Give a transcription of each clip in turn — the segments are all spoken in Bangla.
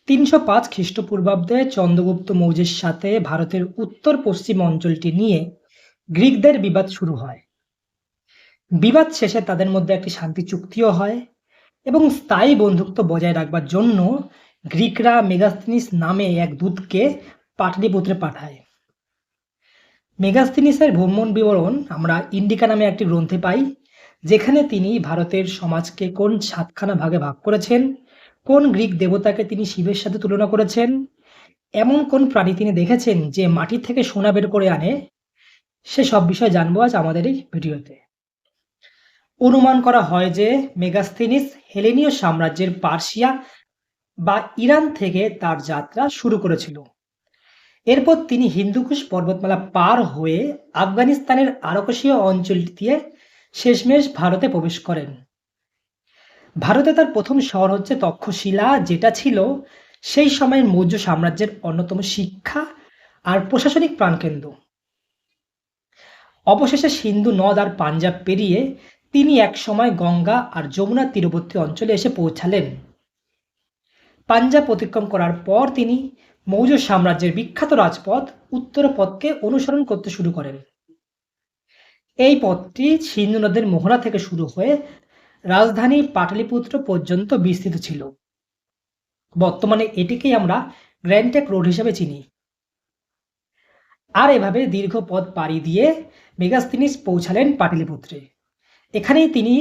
৩০৫ খ্রিস্টপূর্বাব্দে চন্দ্রগুপ্ত মৌর্যের সাথে ভারতের উত্তর-পশ্চিম অঞ্চলটি নিয়ে গ্রিকদের বিবাদ শুরু হয়। বিবাদ শেষে তাদের মধ্যে একটি শান্তি চুক্তিও হয় এবং স্থায়ী বন্ধুত্ব বজায় রাখবার জন্য গ্রিকরা মেগাস্তিনিস নামে এক দূতকে পাটলিপুত্রে পাঠায়। মেগাস্তিনিসের ভ্রমণ বিবরণ আমরা ইন্ডিকা নামে একটি গ্রন্থে পাই, যেখানে তিনি ভারতের সমাজকে কোন ৭খানা ভাগে ভাগ করেছেন, কোন গ্রিক দেবতাকে তিনি শিবের সাথে তুলনা করেছেন, এমন কোন প্রাণী তিনি দেখেছেন যে মাটি থেকে সোনা বের করে আনে, সেসব বিষয় জানবো আজ আমাদের এই ভিডিওতে। অনুমান করা হয় যে মেগাস্তিনিস হেলেনীয় সাম্রাজ্যের পার্সিয়া বা ইরান থেকে তার যাত্রা শুরু করেছিল। এরপর তিনি হিন্দুকুশ পর্বতমালা পার হয়ে আফগানিস্তানের আরাকাসীয় অঞ্চলটি দিয়ে শেষমেশ ভারতে প্রবেশ করেন। ভারতে তার প্রথম শহর হচ্ছে তক্ষশিলা, যেটা ছিল সেই সময়ের মৌর্য সাম্রাজ্যের অন্যতম শিক্ষা আর প্রশাসনিক প্রাণকেন্দ্র। অবশেষে সিন্ধু নদ আর পাঞ্জাব পেরিয়ে তিনি একসময় গঙ্গা আর যমুনার তীরবর্তী অঞ্চলে এসে পৌঁছালেন। পাঞ্জাব অতিক্রম করার পর তিনি মৌর্য সাম্রাজ্যের বিখ্যাত রাজপথ উত্তরপথকে অনুসরণ করতে শুরু করেন। এই পথটি সিন্ধু নদের মোহনা থেকে শুরু হয়ে রাজধানী পাটলিপুত্র পর্যন্ত বিস্তৃত ছিল। বর্তমানে এটিকেই আমরা গ্র্যান্ড ট্রাঙ্ক রোড হিসেবে চিনি। আর এভাবে দীর্ঘ পথ পাড়ি দিয়ে মেগাস্তিনিস পৌঁছালেন পাটলিপুত্রে। এখানেই তিনি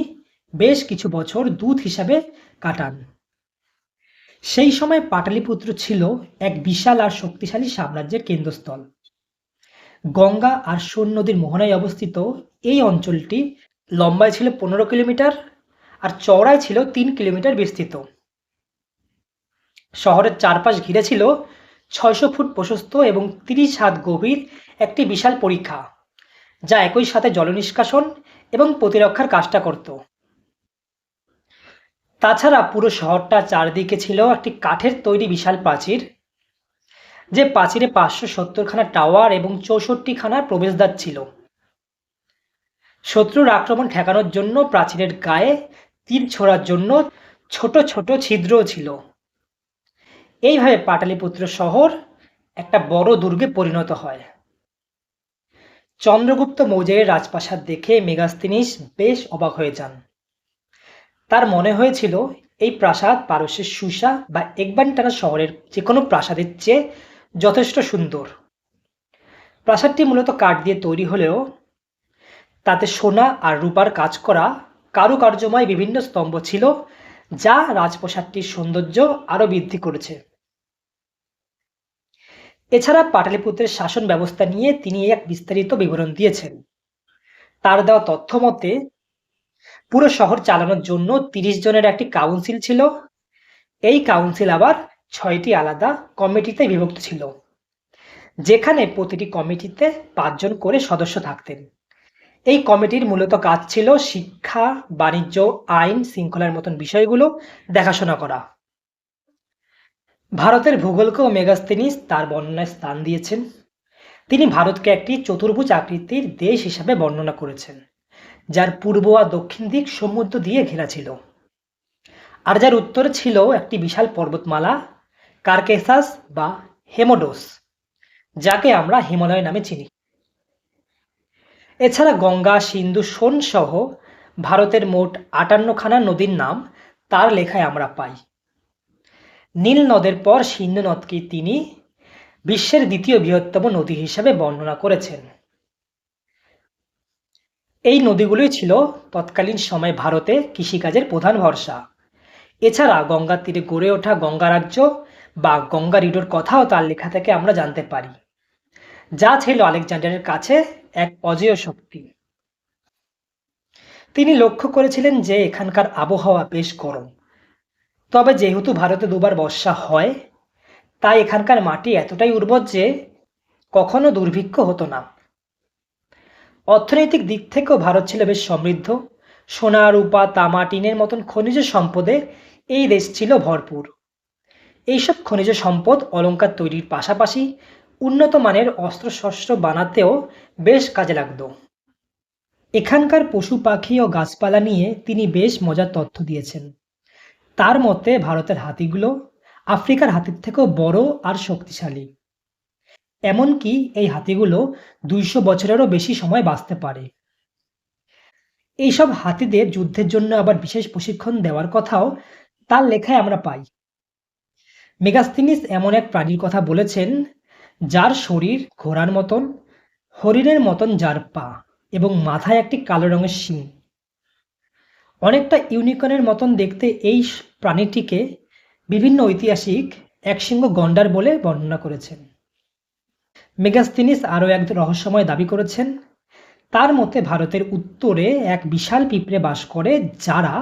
বেশ কিছু বছর দূত হিসাবে কাটান। সেই সময় পাটলিপুত্র ছিল এক বিশাল আর শক্তিশালী সাম্রাজ্যের কেন্দ্রস্থল। গঙ্গা আর সোন নদীর মোহনায় অবস্থিত এই অঞ্চলটি লম্বায় ছিল ১৫ কিলোমিটার আর চওড়ায় ছিল ৩ কিলোমিটার বিস্তৃত। শহরের চারপাশ ঘিরে ছিল ৬০০ ফুট প্রশস্ত এবং ৩০ হাত গভীর একটি বিশাল পরিখা, যা একই সাথে জল নিষ্কাশন এবং প্রতিরক্ষার কাজটা করত। তাছাড়া পুরো শহরটা চারদিকে ছিল একটি কাঠের তৈরি বিশাল প্রাচীর, যে প্রাচীরে ৫৭০খানা টাওয়ার এবং ৬৪খানা প্রবেশদ্বার ছিল। শত্রুর আক্রমণ ঠেকানোর জন্য প্রাচীরের গায়ে তীর ছোড়ার জন্য ছোট ছোট ছিদ্রও ছিল। এইভাবে পাটলিপুত্র শহর একটা বড় দুর্গে পরিণত হয়। চন্দ্রগুপ্ত মৌর্যের রাজপ্রাসাদ দেখে মেগাস্তিনিস বেশ অবাক হয়ে যান। তার মনে হয়েছিল এই প্রাসাদ পারস্যের সুসা বা একবানটানা শহরের যে কোনো প্রাসাদের চেয়ে যথেষ্ট সুন্দর। প্রাসাদটি মূলত কাঠ দিয়ে তৈরি হলেও তাতে সোনা আর রূপার কাজ করা কারুকার্যময় বিভিন্ন স্তম্ভ ছিল, যা রাজপ্রাসাদটির সৌন্দর্য আরও বৃদ্ধি করেছে। এছাড়া পাটলিপুত্রের শাসন ব্যবস্থা নিয়ে তিনি এক বিস্তারিত বিবরণ দিয়েছেন। তার দেওয়া তথ্য মতে পুরো শহর চালানোর জন্য ৩০ জনের একটি কাউন্সিল ছিল। এই কাউন্সিল আবার ৬টি আলাদা কমিটিতে বিভক্ত ছিল, যেখানে প্রতিটি কমিটিতে ৫ জন করে সদস্য থাকতেন। এই কমিটির মূলত কাজ ছিল শিক্ষা, বাণিজ্য, আইন শৃঙ্খলার মতন বিষয়গুলো দেখাশোনা করা। ভারতের ভূগোলকেও মেগাস্তিনিস তার বর্ণনায় স্থান দিয়েছেন। তিনি ভারতকে একটি চতুর্ভুজ আকৃতির দেশ হিসাবে বর্ণনা করেছেন, যার পূর্ব আর দক্ষিণ দিক সমুদ্র দিয়ে ঘেরা ছিল, আর যার উত্তরে ছিল একটি বিশাল পর্বতমালা কার্কেসাস বা হেমোডোস, যাকে আমরা হিমালয় নামে চিনি। এছাড়া গঙ্গা, সিন্ধু, সোন সহ ভারতের মোট ৫৮খানা নদীর নাম তার লেখায় আমরা পাই। নীল নদের পর সিন্ধু নদকে তিনি বিশ্বের দ্বিতীয় বৃহত্তম নদী হিসেবে বর্ণনা করেছেন। এই নদীগুলোই ছিল তৎকালীন সময়ে ভারতে কৃষিকাজের প্রধান ভরসা। এছাড়া গঙ্গার তীরে গড়ে ওঠা গঙ্গা রাজ্য বা গঙ্গা রিডোর কথাও তার লেখা থেকে আমরা জানতে পারি, যা ছিল আলেকজান্ডারের কাছে এক অজেয় শক্তি। তিনি লক্ষ্য করেছিলেন যে এখানকার আবহাওয়া বেশ গরম, তবে যেহেতু ভারতে দুবার বর্ষা হয়, তাই এখানকার মাটি এতটাই উর্বর যে কখনো দুর্ভিক্ষ হতো না। অর্থনৈতিক দিক থেকেও ভারত ছিল বেশ সমৃদ্ধ। সোনা, রূপা, তামা, টিনের মতন খনিজ সম্পদে এই দেশ ছিল ভরপুর। এইসব খনিজ সম্পদ অলংকার তৈরির পাশাপাশি উন্নত মানের অস্ত্রশস্ত্র বানাতেও বেশ কাজে লাগত। এখানকার পশু পাখি ও গাছপালা নিয়ে তিনি বেশ মজার তথ্য দিয়েছেন। তার মতে ভারতের হাতিগুলো আফ্রিকার হাতির থেকেও বড় আর শক্তিশালী। এমনকি এই হাতিগুলো ২০০ বছরেরও বেশি সময় বাঁচতে পারে। এইসব হাতিদের যুদ্ধের জন্য আবার বিশেষ প্রশিক্ষণ দেওয়ার কথাও তার লেখায় আমরা পাই। মেগাস্থিনিস এমন এক প্রাণীর কথা বলেছেন যার শরীর ঘোড়ার মতন, হরিণের মতন যার পা এবং মাথায় একটি কালো রঙের শিং। অনেকটা ইউনিকর্নের মতন দেখতে এই প্রাণীটিকে বিভিন্ন ঐতিহাসিক একশৃঙ্গ গন্ডার বলে বর্ণনা করেছেন। মেগাস্থিনিস আরও এক রহস্যময় দাবি করেছেন। তার মতে ভারতের উত্তরে এক বিশাল পিঁপড়ে বাস করে যারা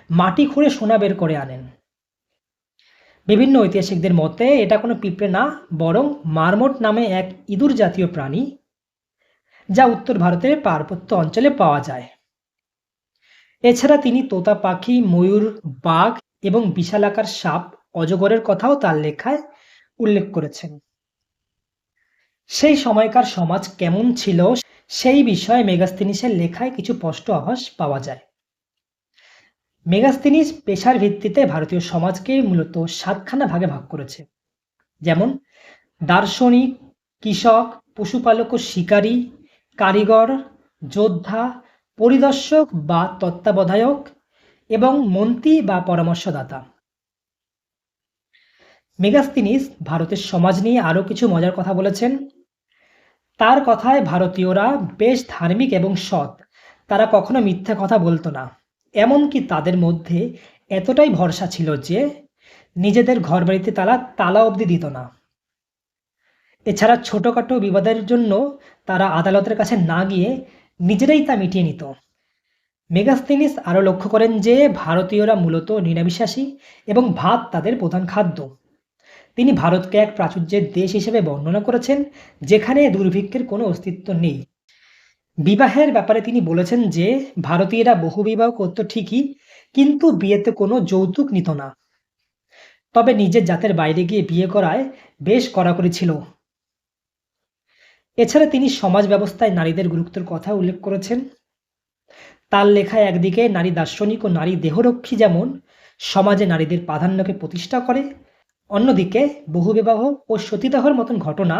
মাটি খুঁড়ে সোনা বের করে আনেন। বিভিন্ন ঐতিহাসিকদের মতে এটা কোনো পিঁপড়ে না, বরং মারমোট নামে এক ইঁদুর জাতীয় প্রাণী, যা উত্তর ভারতের পার্বত্য অঞ্চলে পাওয়া যায়। এছাড়া তিনি তোতা পাখি, ময়ূর, বাঘ এবং বিশালাকার সাপ অজগরের কথাও তার লেখায় উল্লেখ করেছেন। সেই সময়কার সমাজ কেমন ছিল সেই বিষয়ে মেগাস্থিনিসের লেখায় কিছু স্পষ্ট আভাস পাওয়া যায়। মেগাস্থিনিস পেশার ভিত্তিতে ভারতীয় সমাজকে মূলত ৭খানা ভাগে ভাগ করেছে, যেমন দার্শনিক, কৃষক, পশুপালক ও শিকারী, কারিগর, যোদ্ধা, পরিদর্শক বা তত্ত্বাবধায়ক এবং মন্ত্রী বা পরামর্শদাতা। মেগাস্থিনিস ভারতের সমাজ নিয়ে আরও কিছু মজার কথা বলেছেন। তার কথায় ভারতীয়রা বেশ ধার্মিক এবং সৎ, তারা কখনো মিথ্যা কথা বলতো না। এমনকি তাদের মধ্যে এতটাই ভরসা ছিল যে নিজেদের ঘরবাড়িতে তারা তালা অবধি দিত না। এছাড়া ছোটোখাটো বিবাদের জন্য তারা আদালতের কাছে না গিয়ে নিজেরাই তা মিটিয়ে নিত। মেগাস্থিনিস আরও লক্ষ্য করেন যে ভারতীয়রা মূলত নিরামিষাশী এবং ভাত তাদের প্রধান খাদ্য। তিনি ভারতকে এক প্রাচুর্যের দেশ হিসেবে বর্ণনা করেছেন যেখানে দুর্ভিক্ষের কোনো অস্তিত্ব নেই। বিবাহের ব্যাপারে তিনি বলেছেন যে ভারতীয়রা বহুবিবাহ করত ঠিকই, কিন্তু বিয়েতে কোনো যৌতুক নিত না। তবে নিজের জাতের বাইরে গিয়ে বিয়ে করায় বেশ কড়াকড়ি ছিল। এছাড়া তিনি সমাজ ব্যবস্থায় নারীদের গুরুত্বের কথা উল্লেখ করেছেন। তার লেখায় একদিকে নারী দার্শনিক ও নারী দেহরক্ষী যেমন সমাজে নারীদের প্রাধান্যকে প্রতিষ্ঠা করে, অন্যদিকে বহুবিবাহ ও সতীদাহর মতন ঘটনা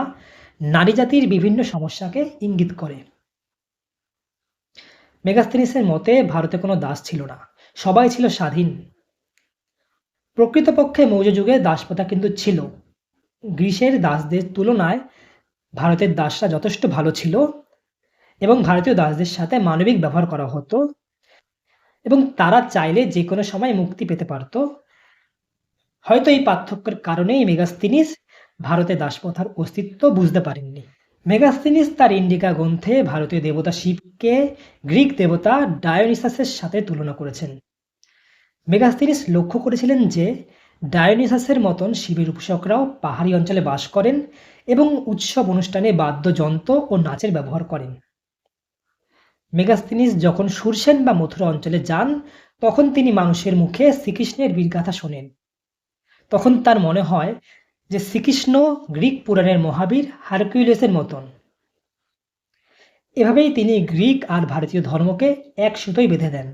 নারী জাতির বিভিন্ন সমস্যাকে ইঙ্গিত করে। মেগাস্থিনিসের মতে ভারতে কোনো দাস ছিল না, সবাই ছিল স্বাধীন। প্রকৃতপক্ষে মৌর্য যুগে দাসপ্রথা কিন্তু ছিল। গ্রিসের দাসদের তুলনায় ভারতের দাসরা যথেষ্ট ভালো ছিল এবং ভারতীয় দাসদের সাথে মানবিক ব্যবহার করা হতো এবং তারা চাইলে যে কোনো সময় মুক্তি পেতে পারত। হয়তো এই পার্থক্যের কারণেই মেগাস্থিনিস ভারতে দাসপ্রথার অস্তিত্ব বুঝতে পারেননি। মেগাস্থিনিস তার ইন্ডিকা গ্রন্থে ভারতীয় দেবতা শিবকে গ্রিক দেবতা ডায়োনিসাসের সাথে তুলনা করেছেন। মেগাস্থিনিস লক্ষ্য করেছিলেন যে ডায়োনিসাসের মতন শিবের উপাসকরাও পাহাড়ি অঞ্চলে বাস করেন এবং উৎসব অনুষ্ঠানে বাদ্যযন্ত্র ও নাচের ব্যবহার করেন। মেগাস্থিনিস যখন সুরসেন বা মথুরা অঞ্চলে যান তখন তিনি মানুষের মুখে শ্রীকৃষ্ণের বীরগাথা শোনেন। তখন তার মনে হয় যে শ্রীকৃষ্ণ গ্রিক পুরাণের মহাবীর হারকিউলিসের মতন। এভাবেই তিনি গ্রিক আর ভারতীয় ধর্মকে এক সুতোয় বেঁধে দেন।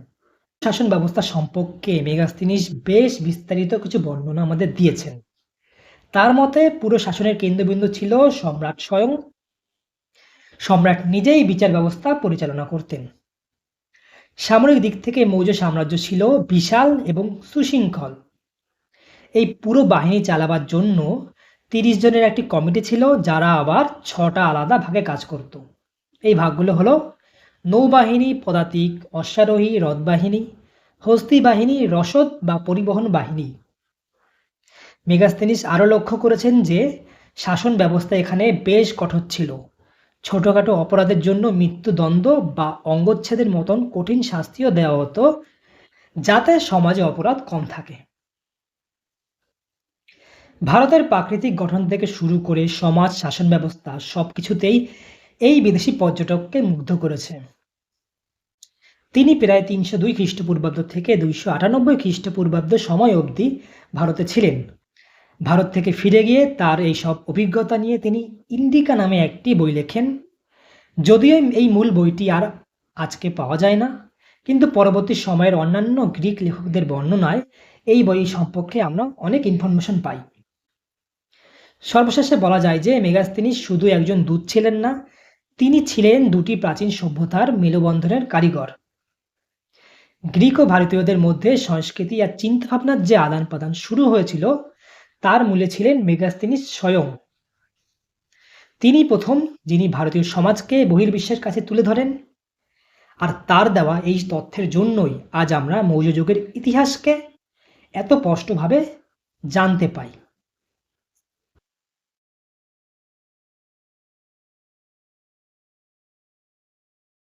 শাসন ব্যবস্থা সম্পর্কে মেগাস্থিনিস বেশ বিস্তারিত কিছু বর্ণনা আমাদের দিয়েছেন। তার মতে পুরো শাসনের কেন্দ্রবিন্দু ছিল সম্রাট স্বয়ং। সম্রাট নিজেই বিচার ব্যবস্থা পরিচালনা করতেন। সামরিক দিক থেকে মৌর্য সাম্রাজ্য ছিল বিশাল এবং সুশৃঙ্খল। এই পুরো বাহিনী চালাবার জন্য ৩০ জনের একটি কমিটি ছিল, যারা আবার ৬টা আলাদা ভাগে কাজ করত। এই ভাগগুলো হলো নৌবাহিনী, পদাতিক, অশ্বারোহী, রথবাহিনী, হস্তি বাহিনী, রসদ বা পরিবহন বাহিনী। মেগাস্থিনিস আরও লক্ষ্য করেছেন যে শাসন ব্যবস্থা এখানে বেশ কঠোর ছিল। ছোটোখাটো অপরাধের জন্য মৃত্যুদণ্ড বা অঙ্গচ্ছেদের মতন কঠিন শাস্তিও দেওয়া হতো, যাতে সমাজে অপরাধ কম থাকে। ভারতের প্রাকৃতিক গঠন থেকে শুরু করে সমাজ, শাসন ব্যবস্থা সবকিছুতেই এই বিদেশি পর্যটককে মুগ্ধ করেছে। তিনি প্রায় ৩০২ খ্রিস্টপূর্বাব্দ থেকে ২৯৮ খ্রিস্টপূর্বাব্দ সময় অবধি ভারতে ছিলেন। ভারত থেকে ফিরে গিয়ে তার এই সব অভিজ্ঞতা নিয়ে তিনি ইন্ডিকা নামে একটি বই লেখেন। যদিও এই মূল বইটি আর আজকে পাওয়া যায় না, কিন্তু পরবর্তী সময়ের অন্যান্য গ্রিক লেখকদের বর্ণনায় এই বই সম্পর্কে আমরা অনেক ইনফরমেশন পাই। সর্বশেষে বলা যায় যে মেগাস্তিনিস শুধু একজন দূত ছিলেন না, তিনি ছিলেন দুটি প্রাচীন সভ্যতার মেলবন্ধনের কারিগর। গ্রিক ও ভারতীয়দের মধ্যে সংস্কৃতি আর চিন্তাভাবনার যে আদান প্রদান শুরু হয়েছিল, তার মূলে ছিলেন মেগাস্তিনিস স্বয়ং। তিনি প্রথম যিনি ভারতীয় সমাজকে বহির্বিশ্বের কাছে তুলে ধরেন, আর তার দেওয়া এই তথ্যের জন্যই আজ আমরা মৌর্য যুগের ইতিহাসকে এত স্পষ্টভাবে জানতে পাই।